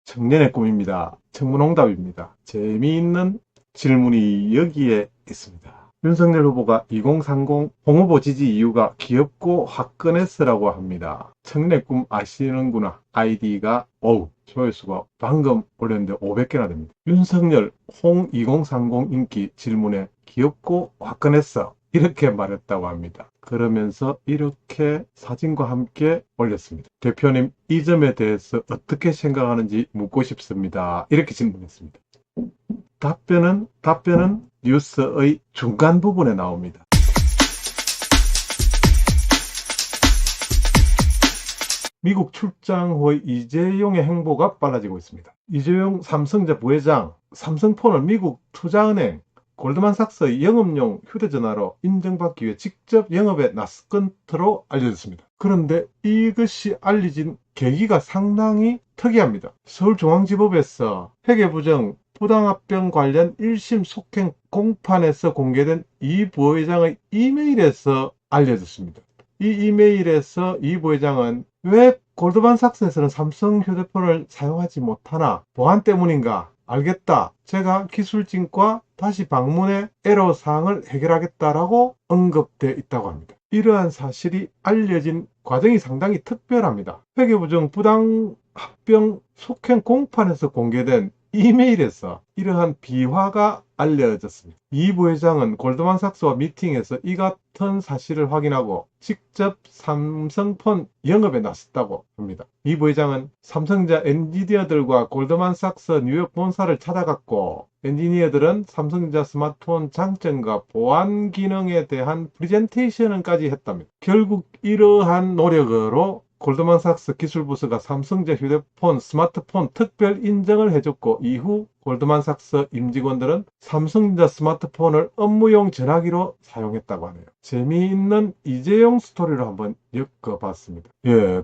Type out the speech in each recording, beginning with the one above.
청년의 꿈입니다. 청문홍답입니다. 재미있는 질문이 여기에 있습니다. 윤석열 후보가 2030 홍후보 지지 이유가 귀엽고 화끈했으라고 합니다. 청년의 꿈 아시는구나. 아이디가 조회수가 방금 올렸는데 500개나 됩니다. 윤석열 홍 2030 인기 질문에 귀엽고 화끈했어. 이렇게 말했다고 합니다. 그러면서 이렇게 사진과 함께 올렸습니다. 대표님, 이 점에 대해서 어떻게 생각하는지 묻고 싶습니다. 이렇게 질문했습니다. 답변은 뉴스의 중간 부분에 나옵니다. 미국 출장 후의 이재용의 행보가 빨라지고 있습니다. 이재용 삼성전자 부회장, 삼성폰을 미국 투자은행 골드만삭스의 영업용 휴대전화로 인정받기 위해 직접 영업에 나섰건 터로 알려졌습니다. 그런데 이것이 알려진 계기가 상당히 특이합니다. 서울중앙지법에서 회계부정 부당합병 관련 1심 속행 공판에서 공개된 이 부회장의 이메일에서 알려졌습니다. 이 이메일에서 이 부회장은 왜 골드만삭스에서는 삼성 휴대폰을 사용하지 못하나? 보안 때문인가? 알겠다. 제가 기술진과 다시 방문해 애로사항을 해결하겠다라고 언급되어 있다고 합니다. 이러한 사실이 알려진 과정이 상당히 특별합니다. 회계부정 부당합병 속행 공판에서 공개된 이메일에서 이러한 비화가 알려졌습니다. 이 부회장은 골드만삭스와 미팅에서 이 같은 사실을 확인하고 직접 삼성폰 영업에 나섰다고 합니다. 이 부회장은 삼성전자 엔지니어들과 골드만삭스 뉴욕 본사를 찾아갔고 엔지니어들은 삼성전자 스마트폰 장점과 보안 기능에 대한 프레젠테이션까지 했답니다. 결국 이러한 노력으로 골드만삭스 기술부서가 삼성전자 휴대폰, 스마트폰 특별 인정을 해줬고 이후 골드만삭스 임직원들은 삼성전자 스마트폰을 업무용 전화기로 사용했다고 하네요. 재미있는 이재용 스토리를 한번 엮어봤습니다.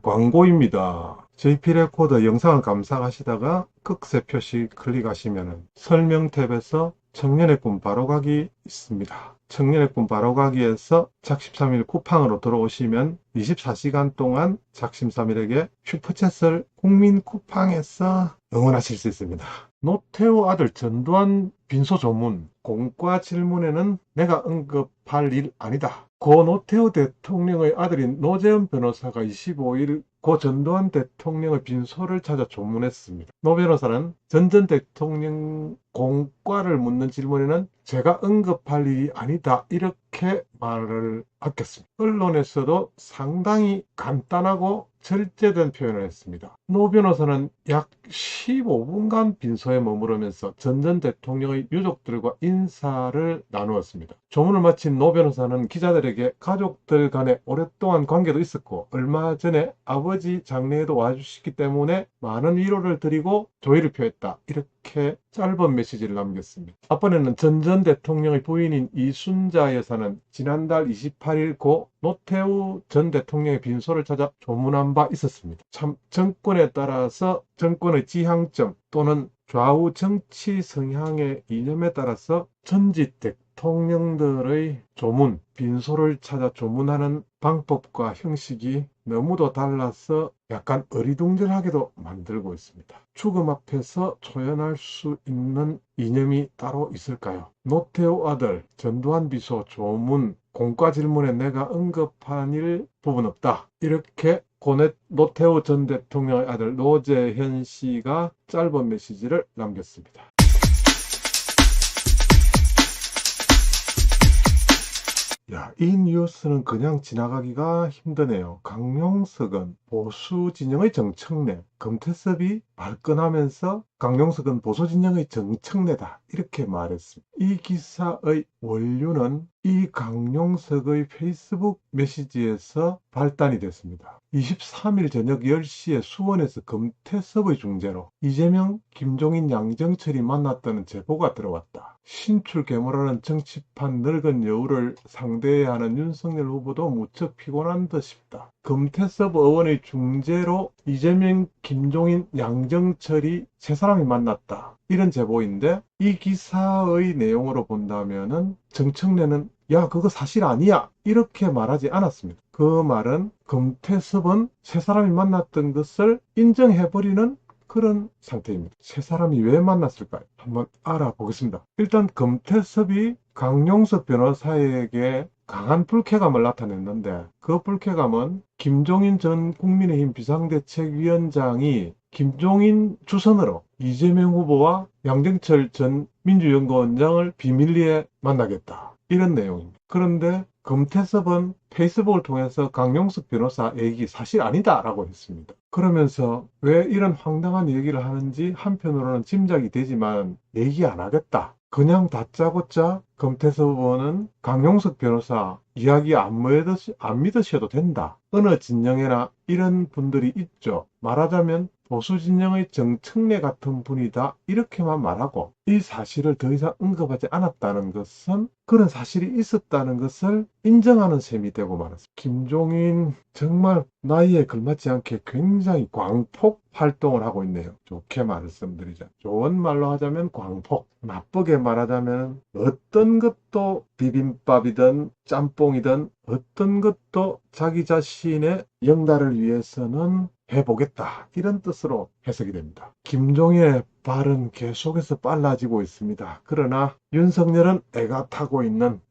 광고입니다. JP레코더 영상을 감상하시다가 극세 표시 클릭하시면 설명 탭에서 청년의 꿈 바로가기 있습니다. 청년의 꿈 바로가기에서 작심3일 쿠팡으로 들어오시면 24시간 동안 작심3일에게 슈퍼챗을 국민 쿠팡에서 응원하실 수 있습니다. 노태우 아들 전두환 빈소 조문 공과 질문에는 내가 언급할 일 아니다. 고 노태우 대통령의 아들인 노재현 변호사가 25일 고 전두환 대통령의 빈소를 찾아 조문했습니다. 노 변호사는 전 대통령 공과를 묻는 질문에는 제가 언급할 일이 아니다. 이렇게 말을 아꼈습니다. 언론에서도 상당히 간단하고 절제된 표현을 했습니다. 노 변호사는 약 15분간 빈소에 머무르면서 전 대통령의 유족들과 인사를 나누었습니다. 조문을 마친 노 변호사는 기자들에게 가족들 간에 오랫동안 관계도 있었고 얼마 전에 아버지 장례에도 와주셨기 때문에 많은 위로를 드리고 조의를 표했다. 이렇게 짧은 메시지를 남겼습니다. 앞번에는 전 대통령의 부인인 이순자 여사는 지난달 28일 고 노태우 전 대통령의 빈소를 찾아 조문한 바 있었습니다. 참 정권에 따라서 정권의 지향점 또는 좌우 정치 성향의 이념에 따라서 전직 대통령들의 조문, 빈소를 찾아 조문하는 방법과 형식이 너무도 달라서 약간 어리둥절하게도 만들고 있습니다. 죽음 앞에서 초연할 수 있는 이념이 따로 있을까요? 노태우 아들 전두환 비서 조문 공과 질문에 내가 언급한 일 부분 없다. 이렇게 노태우 전 대통령의 아들 노재현 씨가 짧은 메시지를 남겼습니다. 이 뉴스는 그냥 지나가기가 힘드네요. 강용석은 보수 진영의 정청래, 금태섭이 발끈하면서 강용석은 보수 진영의 정청래다. 이렇게 말했습니다. 이 기사의 원류는 이 강용석의 페이스북 메시지에서 발단이 됐습니다. 23일 저녁 10시에 수원에서 금태섭의 중재로 이재명, 김종인, 양정철이 만났다는 제보가 들어왔다. 신출괴물하는 정치판 늙은 여우를 상대해야 하는 윤석열 후보도 무척 피곤한 듯 싶다. 금태섭 의원의 중재로 이재명, 김종인, 양정철이 세 사람이 만났다. 이런 제보인데 이 기사의 내용으로 본다면은 정청래는 야 그거 사실 아니야 이렇게 말하지 않았습니다. 그 말은 금태섭은 세 사람이 만났던 것을 인정해버리는 그런 상태입니다. 세 사람이 왜 만났을까요? 한번 알아보겠습니다. 일단 금태섭이 강용석 변호사에게 강한 불쾌감을 나타냈는데 그 불쾌감은 김종인 전 국민의힘 비상대책위원장이 김종인 주선으로 이재명 후보와 양정철 전 민주연구원장을 비밀리에 만나겠다. 이런 내용입니다. 그런데 금태섭은 페이스북을 통해서 강용석 변호사 얘기 사실 아니다라고 했습니다. 그러면서 왜 이런 황당한 얘기를 하는지 한편으로는 짐작이 되지만 얘기 안 하겠다. 그냥 다짜고짜 금태섭 의원은 강용석 변호사 이야기 안 믿으셔도 된다. 어느 진영에나 이런 분들이 있죠. 말하자면 보수 진영의 정청래 같은 분이다. 이렇게만 말하고 이 사실을 더 이상 언급하지 않았다는 것은 그런 사실이 있었다는 것을 인정하는 셈이 되고 말았습니다. 김종인 정말 나이에 걸맞지 않게 굉장히 광폭 활동을 하고 있네요. 좋게 말씀드리자. 좋은 말로 하자면 광폭. 나쁘게 말하자면 어떤 것도 비빔밥이든 짬뽕이든 어떤 것도 자기 자신의 영달을 위해서는 해보겠다. 이런 뜻으로 해석이 됩니다. 김종인의 발은 계속해서 빨라지고 있습니다. 그러나 윤석열은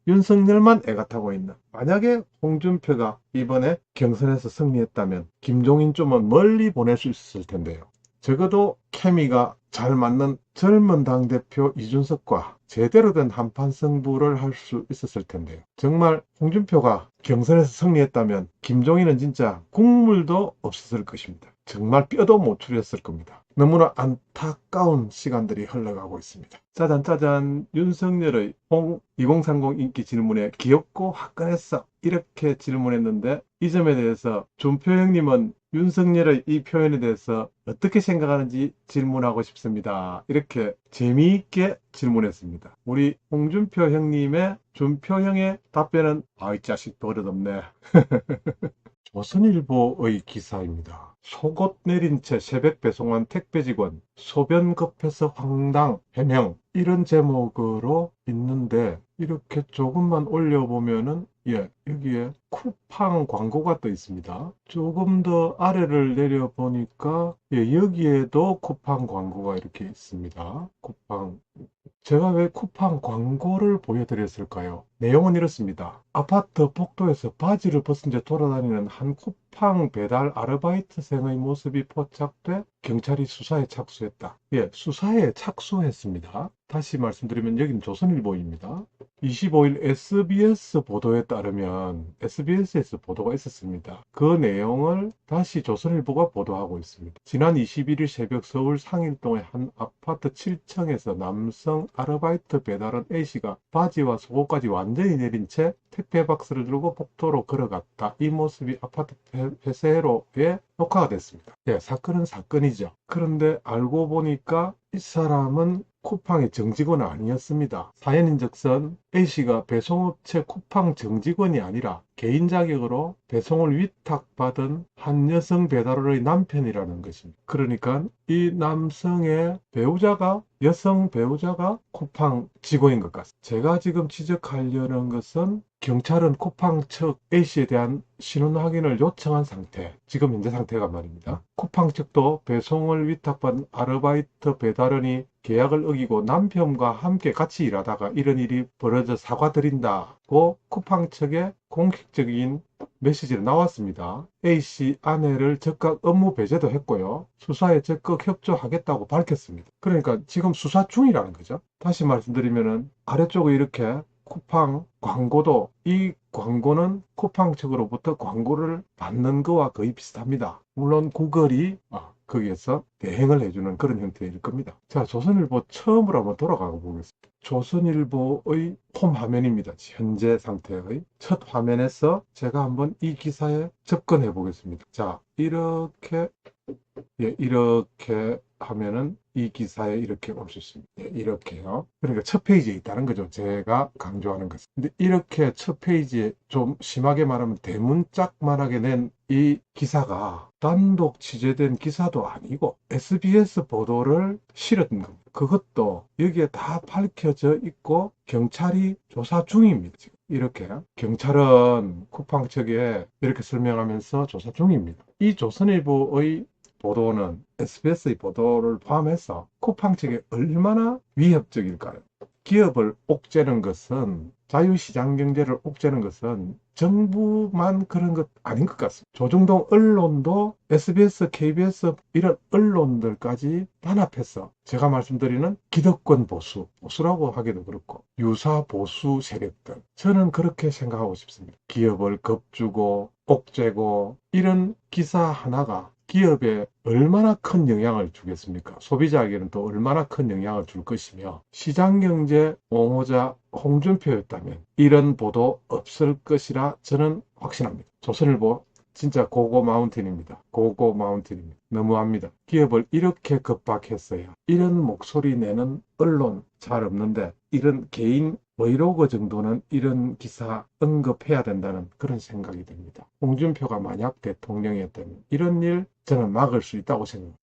윤석열만 애가 타고 있는 만약에 홍준표가 이번에 경선에서 승리했다면 김종인 좀은 멀리 보낼 수 있었을 텐데요. 적어도 케미가 잘 맞는 젊은 당대표 이준석과 제대로 된 한판 승부를 할 수 있었을 텐데요. 정말 홍준표가 경선에서 승리했다면 김종인은 진짜 국물도 없었을 것입니다. 정말 뼈도 못 추렸을 겁니다. 너무나 안타까운 시간들이 흘러가고 있습니다. 짜잔 윤석열의 2030 인기 질문에 귀엽고 화끈했어 이렇게 질문했는데 이 점에 대해서 준표 형님은 윤석열의 이 표현에 대해서 어떻게 생각하는지 질문하고 싶습니다. 이렇게 재미있게 질문했습니다. 우리 홍준표 형님의 준표 형의 답변은 이 자식 버릇없네. 조선일보의 기사입니다. 속옷 내린 채 새벽 배송한 택배 직원 소변 급해서 황당 해명 이런 제목으로 있는데 이렇게 조금만 올려보면은 여기에 쿠팡 광고가 떠 있습니다. 조금 더 아래를 내려보니까 여기에도 쿠팡 광고가 이렇게 있습니다. 쿠팡. 제가 왜 쿠팡 광고를 보여드렸을까요? 내용은 이렇습니다. 아파트 복도에서 바지를 벗은 채 돌아다니는 한 쿠팡 배달 아르바이트생의 모습이 포착돼 경찰이 수사에 착수했다. 수사에 착수했습니다. 다시 말씀드리면 여기는 조선일보입니다. 25일 SBS 보도에 따르면 SBS에서 보도가 있었습니다. 그 내용을 다시 조선일보가 보도하고 있습니다. 지난 21일 새벽 서울 상일동의 한 아파트 7층에서 남성 아르바이트 배달원 A씨가 바지와 속옷까지 완전히 내린 채 택배 박스를 들고 복도로 걸어갔다. 이 모습이 아파트 폐쇄로에 녹화가 됐습니다. 사건은 사건이죠. 그런데 알고 보니까 이 사람은 쿠팡의 정직원은 아니었습니다. 사연인즉슨 A씨가 배송업체 쿠팡 정직원이 아니라 개인 자격으로 배송을 위탁받은 한 여성 배달원의 남편이라는 것입니다. 그러니까 이 남성의 배우자가 여성 배우자가 쿠팡 직원인 것 같습니다. 제가 지금 지적하려는 것은 경찰은 쿠팡 측 A씨에 대한 신원 확인을 요청한 상태, 지금 현재 상태가 말입니다. 쿠팡 측도 배송을 위탁받은 아르바이트 배달원이 계약을 어기고 남편과 함께 같이 일하다가 이런 일이 벌어져 사과드린다고 쿠팡 측에 공식적인 메시지가 나왔습니다. A씨 아내를 즉각 업무 배제도 했고요. 수사에 적극 협조하겠다고 밝혔습니다. 그러니까 지금 수사 중이라는 거죠. 다시 말씀드리면 아래쪽에 이렇게 쿠팡 광고도 이 광고는 쿠팡 측으로부터 광고를 받는 거와 거의 비슷합니다. 물론 구글이 거기에서 대행을 해주는 그런 형태일 겁니다. 자, 조선일보 처음으로 한번 돌아가 보겠습니다. 조선일보의 홈 화면입니다. 현재 상태의 첫 화면에서 제가 한번 이 기사에 접근해 보겠습니다. 자, 이렇게 하면은 이 기사에 이렇게 올 수 있습니다. 이렇게요. 그러니까 첫 페이지에 있다는 거죠. 제가 강조하는 것은. 근데 이렇게 첫 페이지에 좀 심하게 말하면 대문짝만하게 낸 이 기사가 단독 취재된 기사도 아니고 SBS 보도를 실은 겁니다. 그것도 여기에 다 밝혀져 있고 경찰이 조사 중입니다. 지금. 이렇게 경찰은 쿠팡 측에 이렇게 설명하면서 조사 중입니다. 이 조선일보의 보도는 SBS의 보도를 포함해서 쿠팡 측에 얼마나 위협적일까요? 기업을 옥죄는 것은, 자유시장 경제를 옥죄는 것은 정부만 그런 것 아닌 것 같습니다. 조중동 언론도 SBS, KBS 이런 언론들까지 단합해서 제가 말씀드리는 기득권 보수, 보수라고 하기도 그렇고 유사 보수 세력들, 저는 그렇게 생각하고 싶습니다. 기업을 겁주고 옥죄고 이런 기사 하나가 기업에 얼마나 큰 영향을 주겠습니까? 소비자에게는 또 얼마나 큰 영향을 줄 것이며, 시장경제 옹호자 홍준표였다면 이런 보도 없을 것이라 저는 확신합니다. 조선일보 진짜 고고 마운틴입니다. 고고 마운틴입니다. 너무합니다. 기업을 이렇게 겁박했어야. 이런 목소리 내는 언론 잘 없는데 이런 개인 브이로그 정도는 이런 기사 언급해야 된다는 그런 생각이 듭니다. 홍준표가 만약 대통령이었다면 이런 일 저는 막을 수 있다고 생각합니다.